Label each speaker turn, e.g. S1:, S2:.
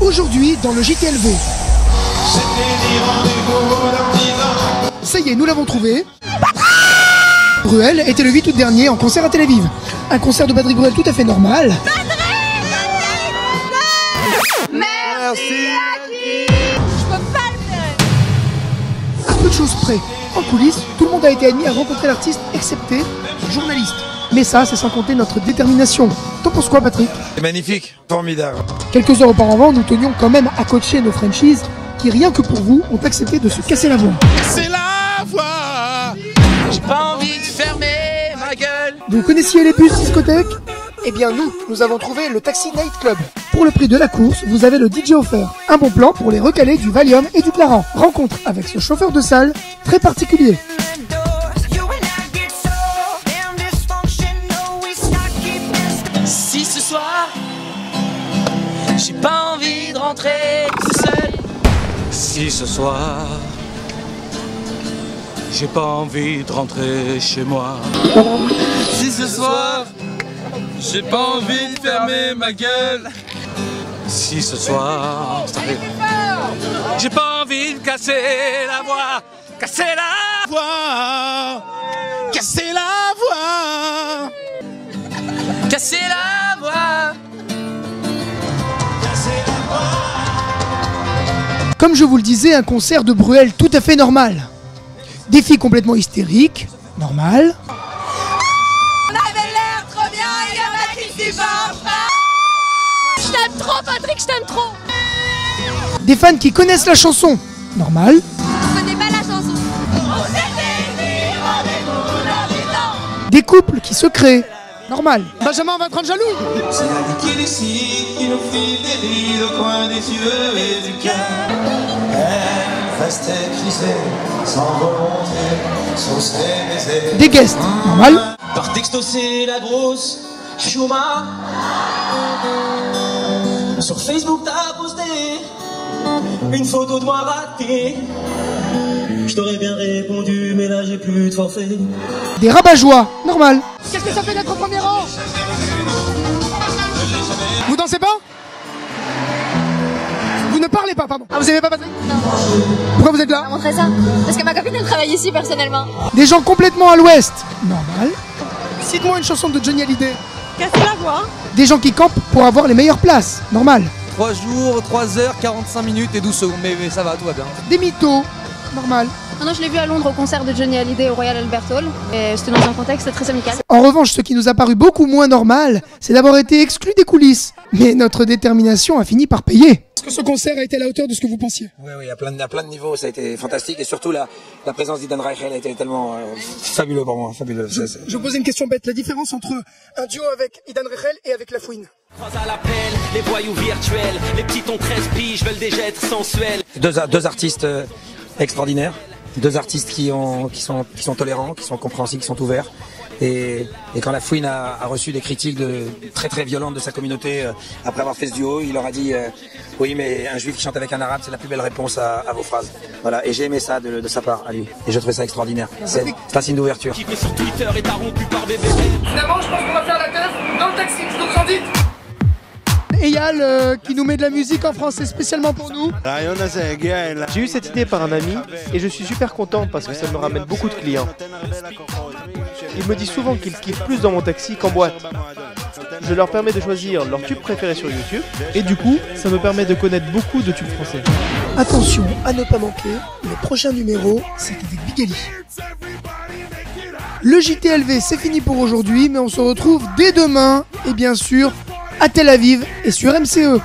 S1: Aujourd'hui, dans le JTLV. Ça y est, nous l'avons trouvé. Bruel était le 8 août dernier en concert à Tel Aviv. Un concert de Patrick Bruel tout à fait normal.
S2: Merci. Je peux pas le faire.
S1: À peu de choses près, en coulisses, tout le monde a été admis à rencontrer l'artiste, excepté le journaliste. Mais ça, c'est sans compter notre détermination. T'en penses quoi, Patrick?
S3: C'est magnifique, formidable.
S1: Quelques heures auparavant, nous tenions quand même à coacher nos Frenchies qui, rien que pour vous, ont accepté de se casser la voix.
S3: C'est la voix. J'ai pas envie de fermer ma gueule.
S1: Vous connaissiez les bus discothèques? Eh bien nous avons trouvé le Taxi Night Club. Pour le prix de la course, vous avez le DJ offert. Un bon plan pour les recalés du Valium et du Claran. Rencontre avec ce chauffeur de salle très particulier.
S4: Si ce soir, j'ai pas envie de rentrer seul.
S5: Si ce soir, j'ai pas envie de rentrer chez moi.
S3: Si ce soir, j'ai pas envie de fermer ma gueule.
S5: Si ce soir, j'ai pas envie de casser la voix. Casser la
S3: Voix, casser la voix.
S4: Casser la voix.
S1: Comme je vous le disais, un concert de Bruel tout à fait normal. Des filles complètement hystériques, normal.
S2: On avait l'air trop bien, il y en a qui supportent pas. Je t'aime trop, Patrick, je t'aime trop.
S1: Des fans qui connaissent la chanson, normal.
S2: Je connais pas la chanson. On s'était dit rendez-vous dans 10 ans.
S1: Des couples qui se créent, normal. Benjamin va te rendre jaloux.
S6: C'est la vie qui décide, qui nous file des rides au coin des yeux et du cœur. Elle restait crisée, sans volonté, sur ses baisers.
S1: Des guests, normal.
S6: Par texto c'est la grosse chouma. Sur Facebook t'as posté une photo de moi ratée. Je t'aurais bien répondu mais là j'ai plus de forfait.
S1: Des rabat-joie, normal.
S2: Qu'est-ce que ça fait d'être au premier rang?
S1: Vous dansez pas? Vous ne parlez pas, pardon. Ah, vous aimez pas Patrick?
S2: Non.
S1: Pourquoi vous êtes là?
S2: Montrer ça. Parce que ma copine elle travaille ici personnellement.
S1: Des gens complètement à l'ouest, normal. Cite-moi une chanson de Johnny Hallyday.
S2: Casser la voix.
S1: Des gens qui campent pour avoir les meilleures places, normal.
S7: 3 jours, 3 heures, 45 minutes et 12 secondes, mais ça va, tout va bien.
S1: Des mythos, normal.
S8: Non, je l'ai vu à Londres au concert de Johnny Hallyday au Royal Albert Hall. Et c'était dans un contexte très amical.
S1: En revanche, ce qui nous a paru beaucoup moins normal, c'est d'avoir été exclus des coulisses. Mais notre détermination a fini par payer. Est-ce que ce concert a été à la hauteur de ce que vous pensiez?
S9: Oui, à plein de niveaux, ça a été fantastique. Et surtout, la présence d'Idan Reichel a été tellement fabuleux pour moi. Fabuleux.
S1: Je vous pose une question bête. La différence entre un duo avec Idan Reichel et avec La Fouine?
S4: À l'appel, les voyous virtuels, les petits ont 13 piges, veulent déjà être sensuels.
S9: Deux artistes extraordinaires. Deux artistes qui sont tolérants, qui sont compréhensifs, qui sont ouverts. Et quand La Fouine a reçu des critiques très violentes de sa communauté après avoir fait ce duo, il leur a dit oui mais un juif qui chante avec un arabe c'est la plus belle réponse à vos phrases. Voilà, et j'ai aimé ça de sa part à lui. Et je trouvais ça extraordinaire. C'est un signe d'ouverture.
S4: Qui fait sur Twitter est interrompu par bébé.
S10: Finalement je pense qu'on va faire la teuf dans le taxi, ce que vous en dites.
S1: Eyal qui nous met de la musique en français spécialement pour nous.
S11: J'ai eu cette idée par un ami et je suis super content parce que ça me ramène beaucoup de clients. Ils me disent souvent qu'ils kiffent plus dans mon taxi qu'en boîte. Je leur permets de choisir leur tube préféré sur YouTube et du coup, ça me permet de connaître beaucoup de tubes français.
S1: Attention à ne pas manquer, les prochains numéros, c'est avec Bigali. Le JTLV, c'est fini pour aujourd'hui, mais on se retrouve dès demain et bien sûr à Tel Aviv et sur MCE.